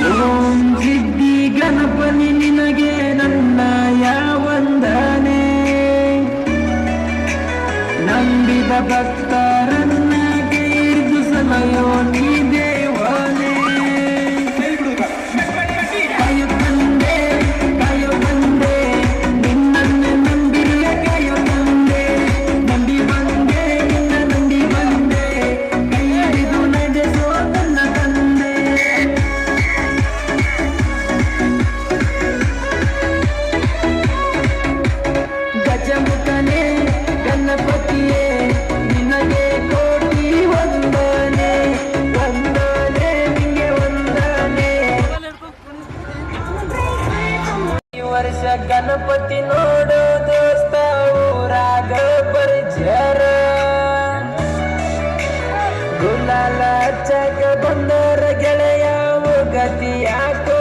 ಓಂ ಸಿದ್ಧಿ ಗಣಪನಿ ನಿನಗೆ ನನ್ನ ವಂದನೆ. ನಂಬಿದ ಭಕ್ತರನ್ನ ಕೈಹಿಡಿದು ಸಲಹೋ ನೀ ದೇವನೇ. ಕಾಯೋ ತಂದೆ ಕಾಯೋ ಬಂದೆ ನಿನ್ನನ್ನು ನಂಬಿರುವ ಕಾಯೋ ತಂದೆ. ನಂಬಿ ಬಂದೆ ನಿನ್ನ ನಂಬಿ ಬಂದೆ ಕೈ ಹಿಡಿದು ನಡೆಸೋ ನನ್ನ ತಂದೆ. ಗಜಮುಖನೇ ಗಣಪತಿಯೇ ನಿನಗೆ ಕೋಟಿ ವಂದನೆ. ವಂದನೆ ನಿಂಗೆ ವಂದನೆ. ಈ ವರ್ಷ ಗಣಪತಿ ನೋಡೋ ದೋಸ್ತ ಊರಾಗ ಪರಿಚರ. ಗುಲಾಲ ಹಚ್ಚಕ ಬಂದರ ಗೆಳೆಯ ಗತಿ ಯಾಕೋ